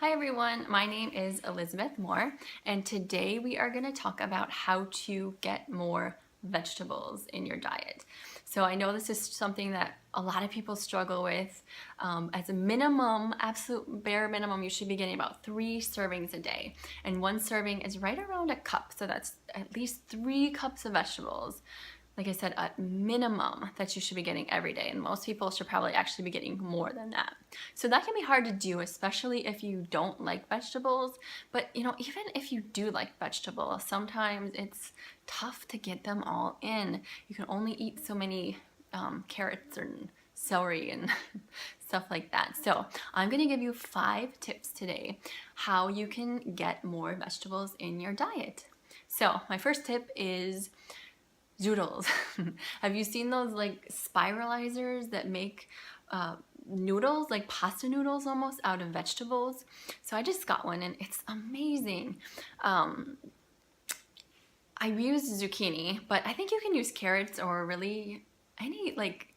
Hi everyone, my name is Elizabeth Moore, and today we are going to talk about how to get more vegetables in your diet. So I know this is something that a lot of people struggle with. As a minimum, absolute bare minimum, you should be getting about 3 servings a day. And one serving is right around a cup, so that's at least 3 cups of vegetables. Like I said, at minimum that you should be getting every day, and most people should probably actually be getting more than that. So that can be hard to do, especially if you don't like vegetables. But even if you do like vegetables, sometimes it's tough to get them all in. You can only eat so many carrots and celery and stuff like that. So I'm going to give you 5 tips today how you can get more vegetables in your diet. So my first tip is Noodles. Have you seen those like spiralizers that make noodles, like pasta noodles almost, out of vegetables? So I just got one and it's amazing. I use zucchini, but I think you can use carrots or really any like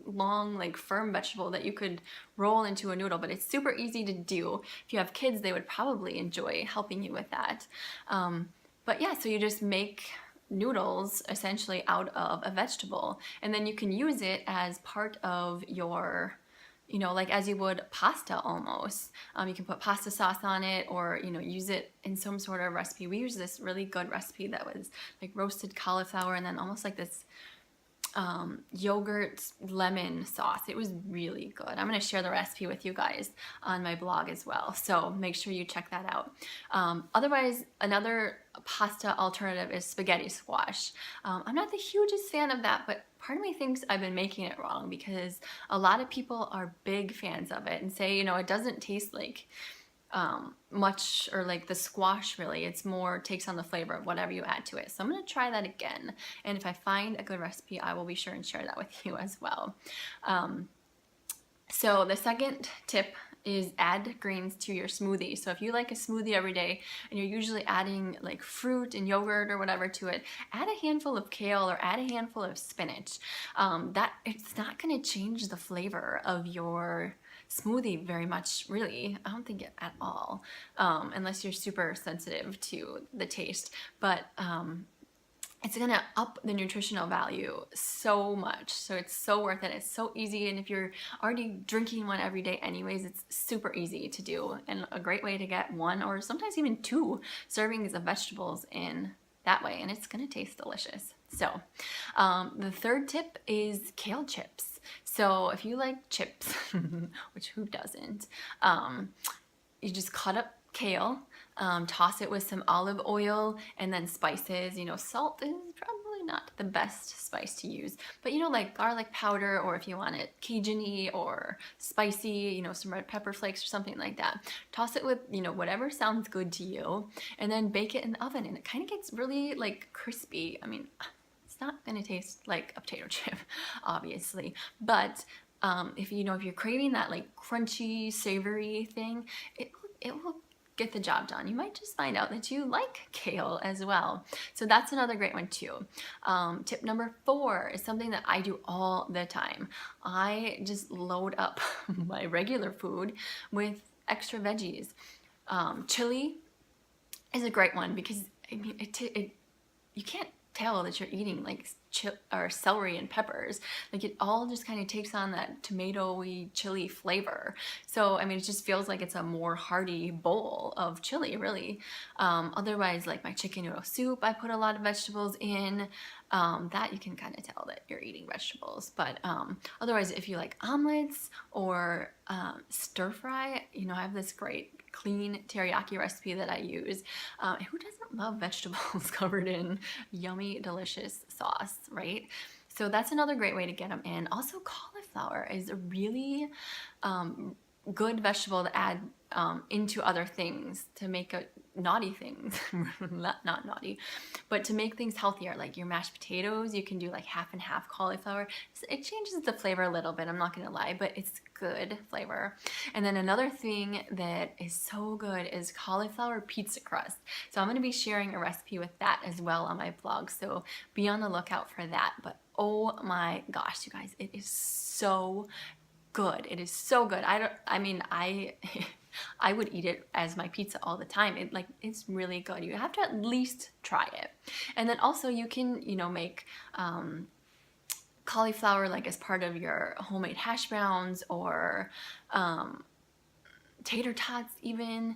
long, like firm vegetable that you could roll into a noodle, but it's super easy to do. If you have kids, they would probably enjoy helping you with that. But yeah, so you just make noodles essentially out of a vegetable, and then you can use it as part of your, like as you would pasta almost. You can put pasta sauce on it, or use it in some sort of recipe. We use this really good recipe that was like roasted cauliflower and then almost like this yogurt lemon sauce. It was really good. I'm going to share the recipe with you guys on my blog as well, so make sure you check that out. Otherwise, another pasta alternative is spaghetti squash. I'm not the hugest fan of that, but part of me thinks I've been making it wrong because a lot of people are big fans of it and say, it doesn't taste like much, or like the squash really. It's more takes on the flavor of whatever you add to it. So I'm going to try that again, and if I find a good recipe, I will be sure and share that with you as well. So the second tip is add greens to your smoothie. So if you like a smoothie every day and you're usually adding like fruit and yogurt or whatever to it, add a handful of kale or add a handful of spinach. That it's not going to change the flavor of your smoothie very much, really. I don't think it at all, unless you're super sensitive to the taste. But it's gonna up the nutritional value so much. So it's so worth it. It's so easy, and if you're already drinking one every day anyways, it's super easy to do and a great way to get 1 or sometimes even 2 servings of vegetables in that way, and it's gonna taste delicious. So the third tip is kale chips. So if you like chips, which who doesn't, you just cut up kale, toss it with some olive oil and then spices. Salt is probably not the best spice to use, but like garlic powder, or if you want it Cajun-y or spicy, some red pepper flakes or something like that. Toss it with, whatever sounds good to you, and then bake it in the oven, and it kind of gets really like crispy. I mean, it's not gonna taste like a potato chip, obviously, but if you're craving that like crunchy, savory thing, it will get the job done. You might just find out that you like kale as well. So that's another great one too. Tip number 4 is something that I do all the time. I just load up my regular food with extra veggies. Chili is a great one because you can't tell that you're eating like or celery and peppers. Like it all just kind of takes on that tomatoey chili flavor. So it just feels like it's a more hearty bowl of chili, really. Otherwise, like my chicken noodle soup, I put a lot of vegetables in. That you can kind of tell that you're eating vegetables. But otherwise, if you like omelets or stir fry, I have this great clean teriyaki recipe that I use. Who doesn't love vegetables covered in yummy, delicious sauce, right? So that's another great way to get them in. Also, cauliflower is a really good vegetable to add into other things to make naughty things, not naughty, but to make things healthier. Like your mashed potatoes, you can do like half and half cauliflower. It changes the flavor a little bit, I'm not gonna lie, but it's good flavor. And then another thing that is so good is cauliflower pizza crust. So I'm gonna be sharing a recipe with that as well on my blog, so be on the lookout for that. But oh my gosh, you guys, it is so good. It is so good. I I would eat it as my pizza all the time. It's really good. You have to at least try it. And then also you can, you know, make cauliflower like as part of your homemade hash browns, or tater tots even,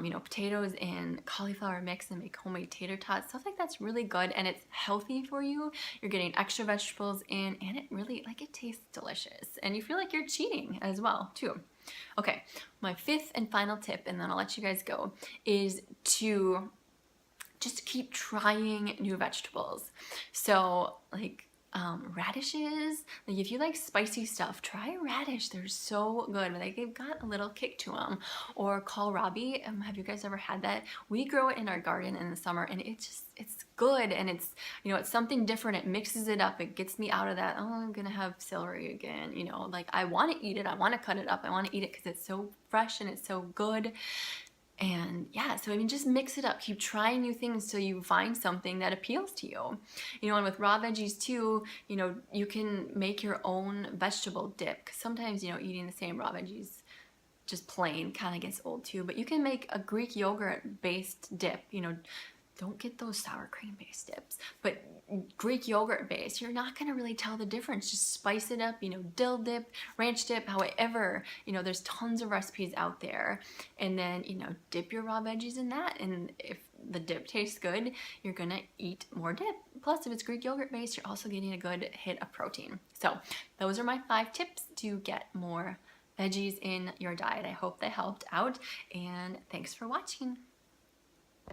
you know, potatoes and cauliflower mix and make homemade tater tots. Stuff like that's really good, and it's healthy for you. You're getting extra vegetables in, and it really, like, it tastes delicious, and you feel like you're cheating as well too. Okay, my fifth and final tip, and then I'll let you guys go, is to just keep trying new vegetables. So like radishes, like if you like spicy stuff, try radish. They're so good. Like, they've got a little kick to them. Or kohlrabi, have you guys ever had that? We grow it in our garden in the summer, and it's good, and it's, you know, it's something different. It mixes it up. It gets me out of that, oh, I'm gonna have celery again, you know, like I want to eat it, I want to cut it up, I want to eat it because it's so fresh and it's so good. And yeah, so I mean, just mix it up. Keep trying new things till you find something that appeals to you. You know, and with raw veggies too, you know, you can make your own vegetable dip. Because sometimes, you know, eating the same raw veggies just plain kind of gets old too. But you can make a Greek yogurt based dip. You know, don't get those sour cream based dips, but Greek yogurt based, you're not gonna really tell the difference. Just spice it up, you know, dill dip, ranch dip, however, you know, there's tons of recipes out there. And then, you know, dip your raw veggies in that, and if the dip tastes good, you're gonna eat more dip. Plus, if it's Greek yogurt based, you're also getting a good hit of protein. So those are my 5 tips to get more veggies in your diet. I hope they helped out, and thanks for watching.